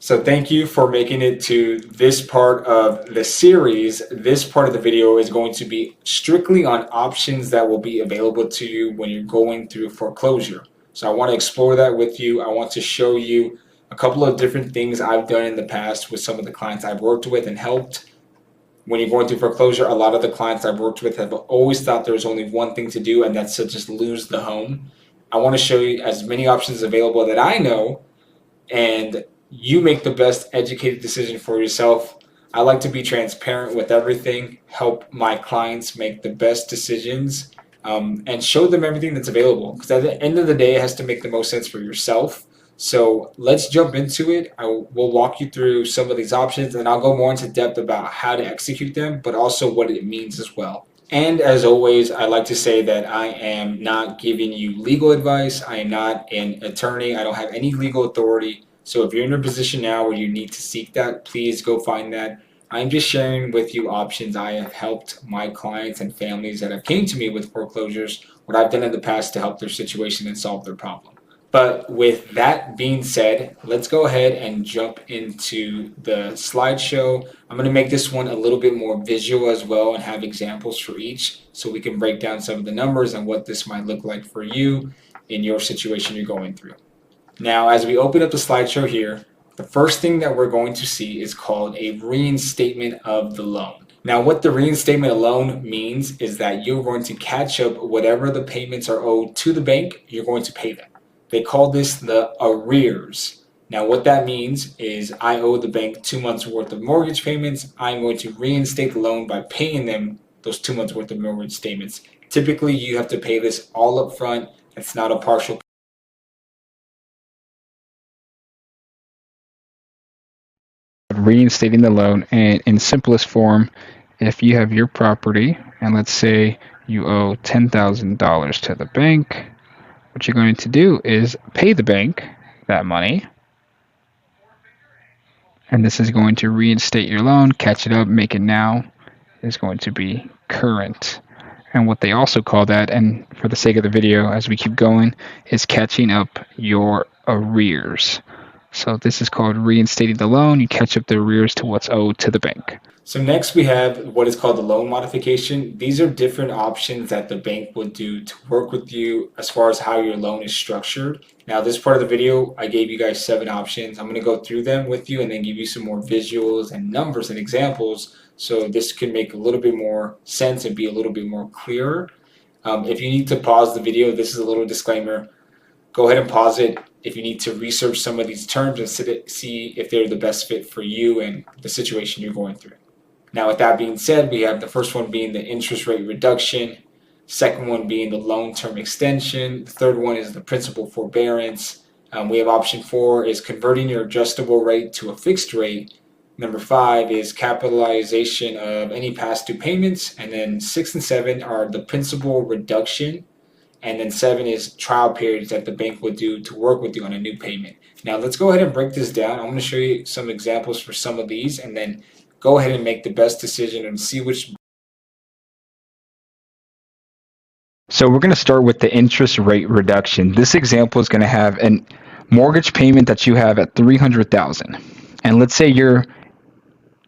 So thank you for making it to this part of the series. This part of the video is going to be strictly on options that will be available to you when you're going through foreclosure. So I want to explore that with you. I want to show you a couple of different things I've done in the past with some of the clients I've worked with and helped. When you're going through foreclosure, a lot of the clients I've worked with have always thought there's only one thing to do, and that's to just lose the home. I want to show you as many options available that I know, and you make the best educated decision for yourself. I like to be transparent with everything, help my clients make the best decisions, and show them everything that's available. Because at the end of the day, it has to make the most sense for yourself. So let's jump into it. I will walk you through some of these options, and I'll go more into depth about how to execute them, but also what it means as well. And as always, I like to say that I am not giving you legal advice. I am not an attorney. I don't have any legal authority. So if you're in a position now where you need to seek that, please go find that. I'm just sharing with you options I have helped my clients and families that have came to me with foreclosures, what I've done in the past to help their situation and solve their problem. But with that being said, let's go ahead and jump into the slideshow. I'm going to make this one a little bit more visual as well and have examples for each so we can break down some of the numbers and what this might look like for you in your situation you're going through. Now, as we open up the slideshow here, the first thing that we're going to see is called a reinstatement of the loan. Now, what the reinstatement of loan means is that you're going to catch up whatever the payments are owed to the bank, you're going to pay them. They call this the arrears. Now, what that means is I owe the bank 2 months worth of mortgage payments. I'm going to reinstate the loan by paying them those 2 months worth of mortgage statements. Typically, you have to pay this all up front. It's not a partial. Reinstating the loan, and in simplest form, if you have your property and let's say you owe $10,000 to the bank, what you're going to do is pay the bank that money, and this is going to reinstate your loan, catch it up, make it now is going to be current. And what they also call that, and for the sake of the video as we keep going, is catching up your arrears. So this is called reinstating the loan. You catch up the arrears to what's owed to the bank. So next we have what is called the loan modification. These are different options that the bank would do to work with you as far as how your loan is structured. Now, this part of the video, I gave you guys 7 options. I'm going to go through them with you and then give you some more visuals and numbers and examples so this can make a little bit more sense and be a little bit more clearer. If you need to pause the video, this is a little disclaimer. Go ahead and pause it if you need to research some of these terms and see if they're the best fit for you and the situation you're going through. Now, with that being said, we have the first one being the interest rate reduction, second one being the loan term extension, the third one is the principal forbearance. We have option 4 is converting your adjustable rate to a fixed rate. Number 5 is capitalization of any past due payments, and then 6 and 7 are the principal reduction, and then 7 is trial periods that the bank would do to work with you on a new payment. Now, let's go ahead and break this down. I'm going to show you some examples for some of these, and then go ahead and make the best decision and see which. So we're going to start with the interest rate reduction. This example is going to have a mortgage payment that you have at $300,000. And let's say your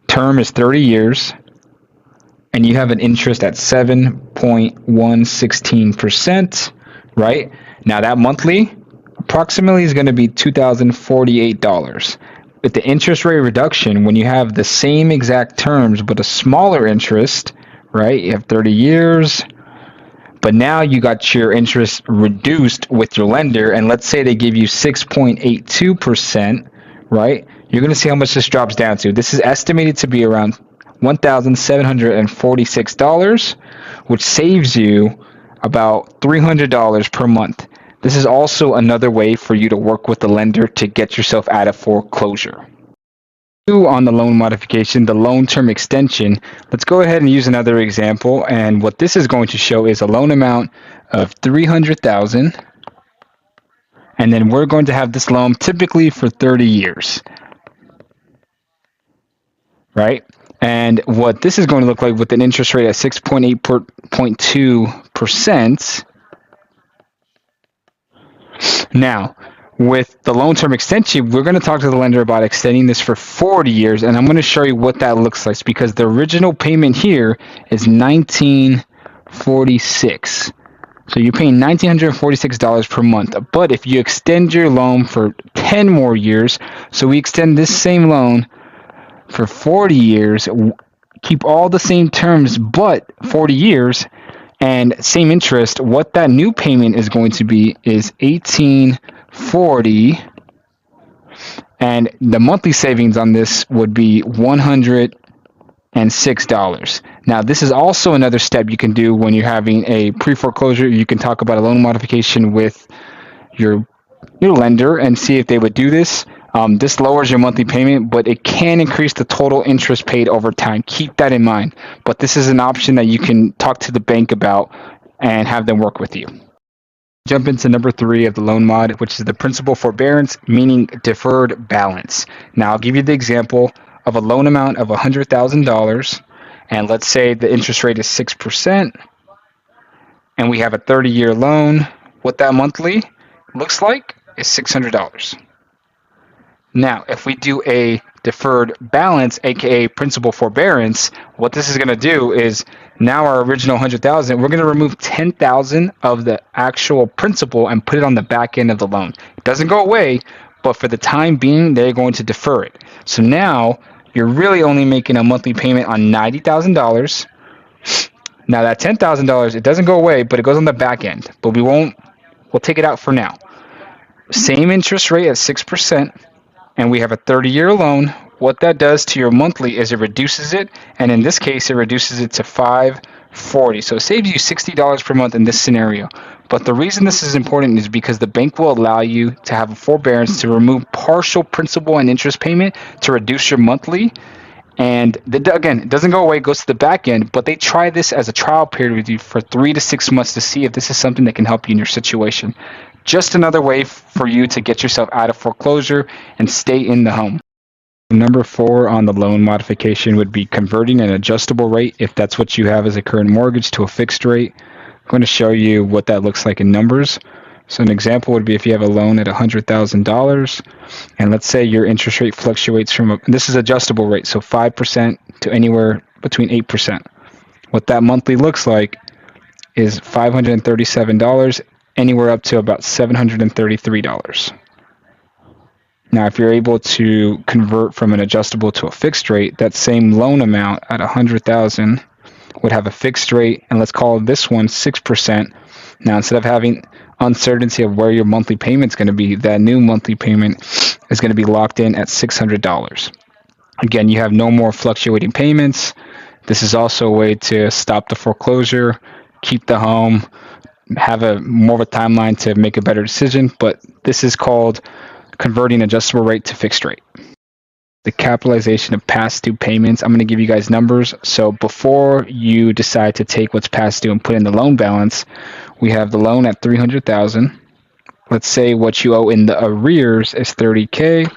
term is 30 years and you have an interest at 7.116%, right? Now that monthly approximately is going to be $2,048. With the interest rate reduction, when you have the same exact terms but a smaller interest, right? You have 30 years, but now you got your interest reduced with your lender, and let's say they give you 6.82%, right? You're going to see how much this drops down to. This is estimated to be around $1,746, which saves you about $300 per month. This is also another way for you to work with the lender to get yourself out of foreclosure. On the loan modification, the loan term extension, let's go ahead and use another example. And what this is going to show is a loan amount of $300,000. And then we're going to have this loan typically for 30 years, right? And what this is going to look like with an interest rate at 6.82%. Now, With the loan term extension, we're going to talk to the lender about extending this for 40 years, and I'm going to show you what that looks like because the original payment here is $1,946. So you're paying $1,946 per month. But if you extend your loan for 10 more years, so we extend this same loan for 40 years, keep all the same terms, but 40 years and same interest, what that new payment is going to be is $1,840, and the monthly savings on this would be $106. Now, this is also another step you can do when you're having a pre-foreclosure. You can talk about a loan modification with your lender and see if they would do this. This lowers your monthly payment, but it can increase the total interest paid over time. Keep that in mind. But this is an option that you can talk to the bank about and have them work with you. Jump into number 3 of the loan mod, which is the principal forbearance, meaning deferred balance. Now, I'll give you the example of a loan amount of $100,000, and let's say the interest rate is 6%, and we have a 30-year loan. What that monthly looks like is $600. Now, if we do a deferred balance, aka principal forbearance, what this is going to do is now our original $100,000, we're going to remove $10,000 of the actual principal and put it on the back end of the loan. It doesn't go away, but for the time being, they're going to defer it. So now you're really only making a monthly payment on $90,000. Now that $10,000, it doesn't go away, but it goes on the back end. But we'll take it out for now. Same interest rate at 6%. And we have a 30-year loan. What that does to your monthly is it reduces it, and in this case, it reduces it to $540. So it saves you $60 per month in this scenario. But the reason this is important is because the bank will allow you to have a forbearance to remove partial principal and interest payment to reduce your monthly. And again, it doesn't go away, it goes to the back end, but they try this as a trial period with you for 3 to 6 months to see if this is something that can help you in your situation. Just another way for you to get yourself out of foreclosure and stay in the home. Number 4 on the loan modification would be converting an adjustable rate, if that's what you have as a current mortgage, to a fixed rate. I'm going to show you what that looks like in numbers. So an example would be if you have a loan at $100,000, and let's say your interest rate fluctuates from, this is adjustable rate, so 5% to anywhere between 8%. What that monthly looks like is $537, anywhere up to about $733. Now, if you're able to convert from an adjustable to a fixed rate, that same loan amount at $100,000 would have a fixed rate, and let's call this one 6%. Now, instead of having uncertainty of where your monthly payment is going to be, that new monthly payment is going to be locked in at $600. Again, you have no more fluctuating payments. This is also a way to stop the foreclosure, keep the home, have more of a timeline to make a better decision, but this is called converting adjustable rate to fixed rate. The capitalization of past due payments, I'm going to give you guys numbers. So before you decide to take what's past due and put in the loan balance, we have the loan at $300,000. Let's say what you owe in the arrears is $30K.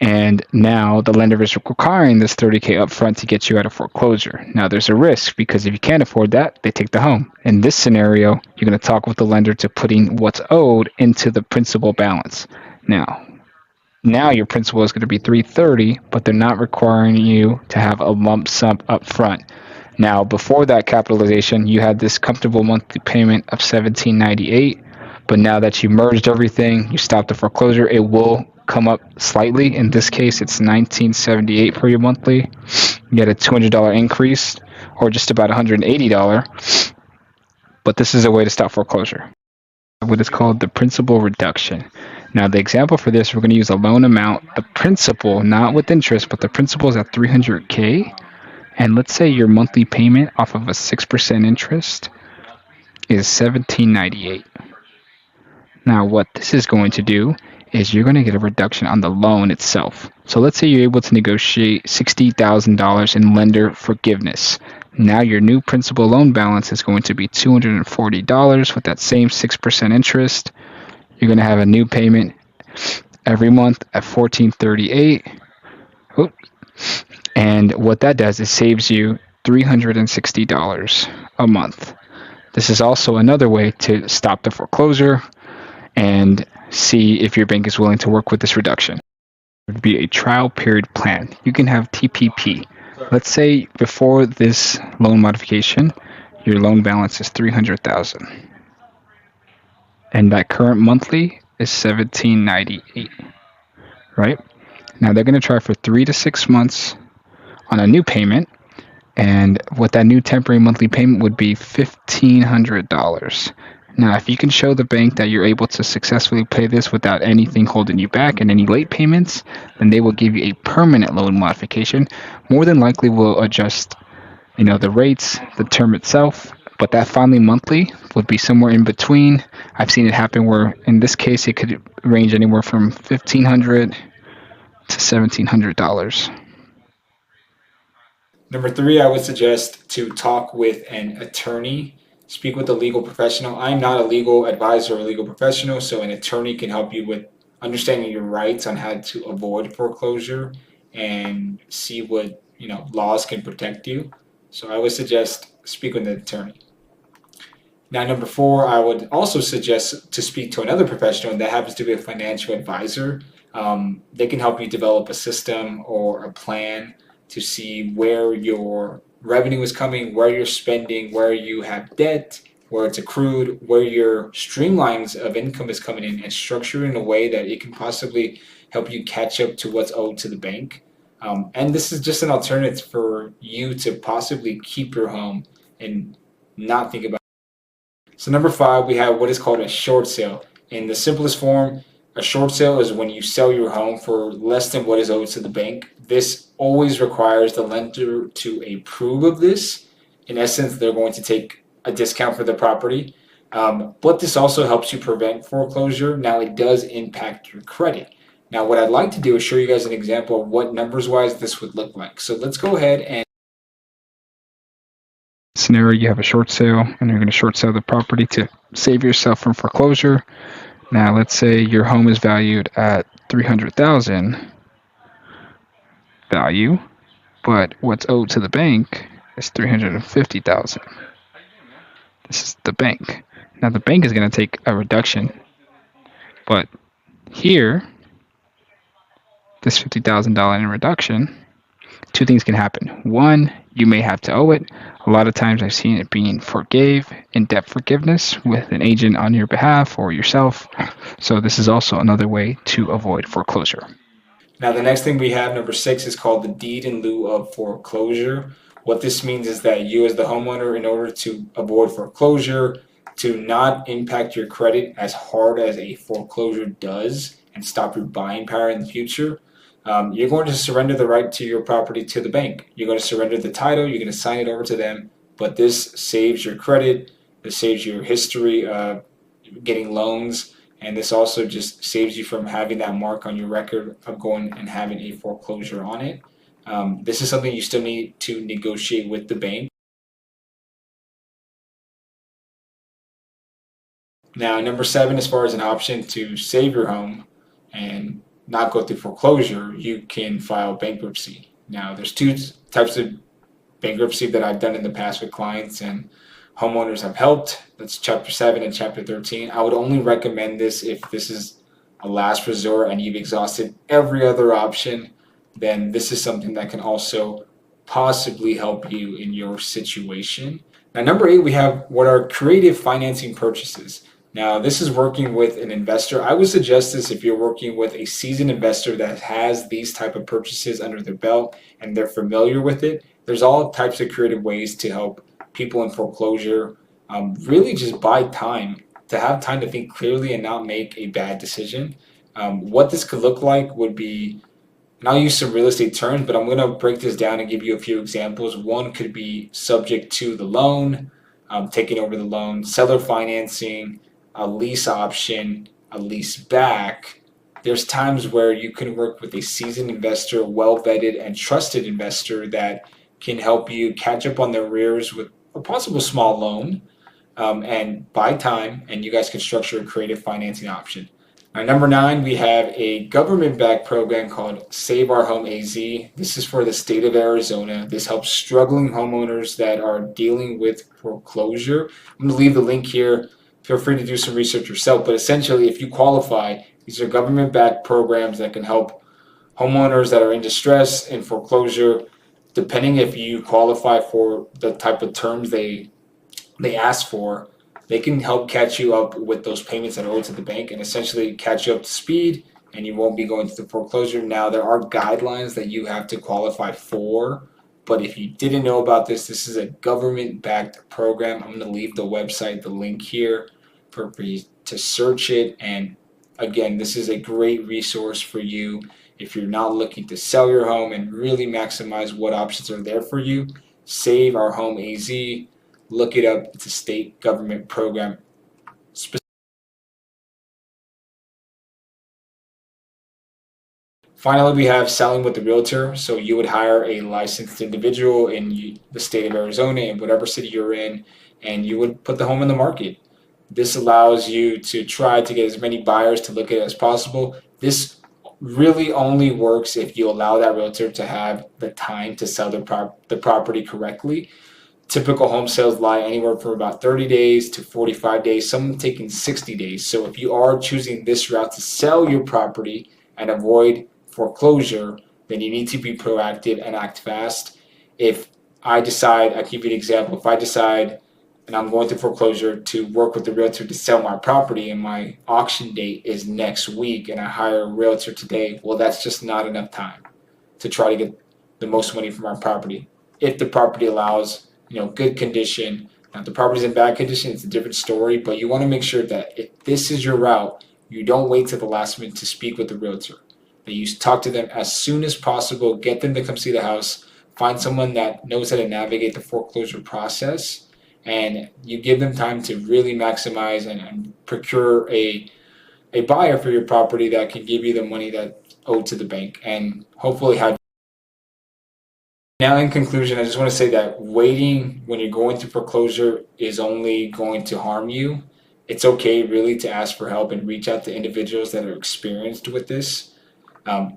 And now the lender is requiring this $30K upfront to get you out of foreclosure. Now there's a risk because if you can't afford that, they take the home. In this scenario, you're going to talk with the lender to putting what's owed into the principal balance. Now your principal is going to be $330, but they're not requiring you to have a lump sum upfront. Now before that capitalization, you had this comfortable monthly payment of $1798, but now that you merged everything, you stopped the foreclosure, it will come up slightly. In this case, it's $1978 for your monthly. You get a $200 increase, or just about $180. But this is a way to stop foreclosure. What is called the principal reduction. Now, the example for this, we're going to use a loan amount, the principal, not with interest, but the principal is at $300K. And let's say your monthly payment off of a 6% interest is $1798. Now, what this is going to do is you're going to get a reduction on the loan itself. So let's say you're able to negotiate $60,000 in lender forgiveness. Now your new principal loan balance is going to be $240 with that same 6% interest. You're going to have a new payment every month at $1438. And what that does is saves you $360 a month. This is also another way to stop the foreclosure and see if your bank is willing to work with this reduction. It would be a trial period plan. You can have TPP. Let's say before this loan modification, your loan balance is 300,000 and that current monthly is 1798, right? Now they're going to try for 3 to 6 months on a new payment, and what that new temporary monthly payment would be $1,500. Now, if you can show the bank that you're able to successfully pay this without anything holding you back and any late payments, then they will give you a permanent loan modification. More than likely, will adjust, the rates, the term itself, but that finally monthly would be somewhere in between. I've seen it happen where, in this case, it could range anywhere from $1,500 to $1,700. Number three, I would suggest to talk with an attorney, speak with a legal professional. I'm not a legal advisor or legal professional, so an attorney can help you with understanding your rights on how to avoid foreclosure and see what laws can protect you. So I would suggest speak with an attorney. Now, number four, I would also suggest to speak to another professional, and that happens to be a financial advisor. They can help you develop a system or a plan to see where your revenue is coming, where you're spending, where you have debt, where it's accrued, where your streamlines of income is coming in, and structure in a way that it can possibly help you catch up to what's owed to the bank. And this is just an alternative for you to possibly keep your home and not think about. So number five, we have what is called a short sale. In the simplest form, a short sale is when you sell your home for less than what is owed to the bank. This always requires the lender to approve of this. In essence, they're going to take a discount for the property. But this also helps you prevent foreclosure. Now, it does impact your credit. Now, what I'd like to do is show you guys an example of what numbers-wise this would look like. So let's go ahead and Scenario, you have a short sale and you're going to short sell the property to save yourself from foreclosure. Now, let's say your home is valued at 300,000 value, but what's owed to the bank is 350,000. This is the bank. Now, the bank is going to take a reduction, but here, this $50,000 in reduction, two things can happen. One, you may have to owe it. A lot of times I've seen it being forgave, in-depth forgiveness with an agent on your behalf or yourself. So this is also another way to avoid foreclosure. Now, the next thing we have, number six, is called the deed in lieu of foreclosure. What this means is that you, as the homeowner, in order to avoid foreclosure, to not impact your credit as hard as a foreclosure does and stop your buying power in the future, you're going to surrender the right to your property to the bank. You're going to surrender the title, you're going to sign it over to them, but this saves your credit, this saves your history of getting loans, and this also just saves you from having that mark on your record of going and having a foreclosure on it. This is something you still need to negotiate with the bank. Now, number seven, as far as an option to save your home and not go through foreclosure, you can file bankruptcy. Now, there's two types of bankruptcy that I've done in the past with clients and homeowners have helped. That's chapter 7 and chapter 13. I would only recommend this if this is a last resort and you've exhausted every other option. Then this is something that can also possibly help you in your situation. Now, number 8, we have what are creative financing purchases. Now, this is working with an investor. I would suggest this if you're working with a seasoned investor that has these type of purchases under their belt and they're familiar with it. There's all types of creative ways to help people in foreclosure really just buy time, to have time to think clearly and not make a bad decision. What this could look like would be, and I'll use some real estate terms, but I'm going to break this down and give you a few examples. One could be subject to the loan, taking over the loan, seller financing, a lease option, a lease back. There's times where you can work with a seasoned investor, well vetted and trusted investor that can help you catch up on the arrears with a possible small loan and buy time, and you guys can structure a creative financing option. Number 9, we have a government-backed program called Save Our Home AZ. This is for the state of Arizona. This helps struggling homeowners that are dealing with foreclosure. I'm going to leave the link here. feel free to do some research yourself. But essentially, if you qualify, these are government-backed programs that can help homeowners that are in distress and foreclosure. Depending if you qualify for the type of terms they ask for, they can help catch you up with those payments that are owed to the bank and essentially catch you up to speed, and you won't be going through the foreclosure. Now, there are guidelines that you have to qualify for, but if you didn't know about this, this is a government backed program. I'm going to leave the website, the link here for you to search it. And again, this is a great resource for you if you're not looking to sell your home and really maximize what options are there for you. Save Our Home AZ. Look it up. It's a state government program. Finally, we have selling with the realtor. So you would hire a licensed individual in the state of Arizona, in whatever city you're in, and you would put the home in the market. This allows you to try to get as many buyers to look at it as possible. This really only works if you allow that realtor to have the time to sell the property correctly. Typical home sales lie anywhere from about 30 days to 45 days, some taking 60 days. So if you are choosing this route to sell your property and avoid foreclosure, then you need to be proactive and act fast. If I decide, I'll give you an example, if I decide and I'm going through foreclosure to work with the realtor to sell my property and my auction date is next week and I hire a realtor today, well, that's just not enough time to try to get the most money from our property. If the property allows, good condition. Now, if the property's in bad condition, it's a different story, but you want to make sure that if this is your route, you don't wait till the last minute to speak with the realtor. That you talk to them as soon as possible, get them to come see the house, find someone that knows how to navigate the foreclosure process, and you give them time to really maximize and procure a buyer for your property that can give you the money that's owed to the bank and hopefully have. Now, in conclusion, I just want to say that waiting when you're going through foreclosure is only going to harm you. It's okay, really, to ask for help and reach out to individuals that are experienced with this.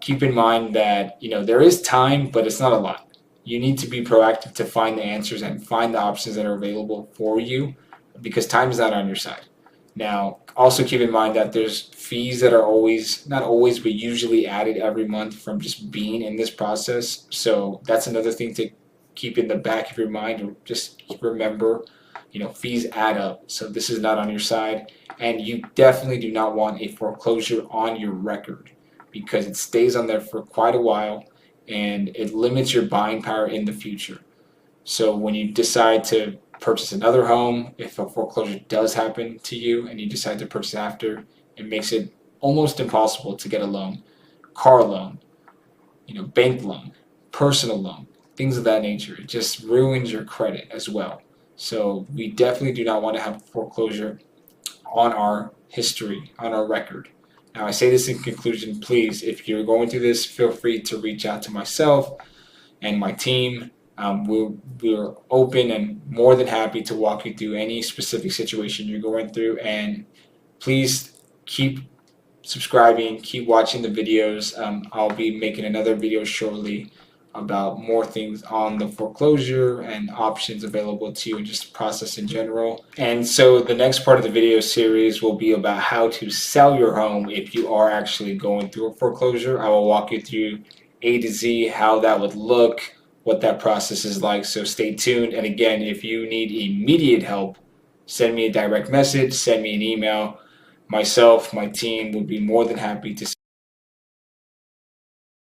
Keep in mind that there is time, but it's not a lot. You need to be proactive to find the answers and find the options that are available for you, because time is not on your side. Now, also keep in mind that there's fees that are always, not always, but usually added every month from just being in this process. So that's another thing to keep in the back of your mind, or just remember, fees add up. So this is not on your side. And you definitely do not want a foreclosure on your record, because it stays on there for quite a while and it limits your buying power in the future. So when you decide to purchase another home, if a foreclosure does happen to you and you decide to purchase after, it makes it almost impossible to get a loan, car loan, bank loan, personal loan, things of that nature. It just ruins your credit as well. So we definitely do not want to have foreclosure on our history, on our record. Now, I say this in conclusion, please, if you're going through this, feel free to reach out to myself and my team. We're open and more than happy to walk you through any specific situation you're going through. And please keep subscribing, keep watching the videos. I'll be making another video shortly about more things on the foreclosure and options available to you and just the process in general. And so the next part of the video series will be about how to sell your home if you are actually going through a foreclosure. I will walk you through A to Z, how that would look, what that process is like. So stay tuned. And again, if you need immediate help, send me a direct message, send me an email. Myself, my team would be more than happy to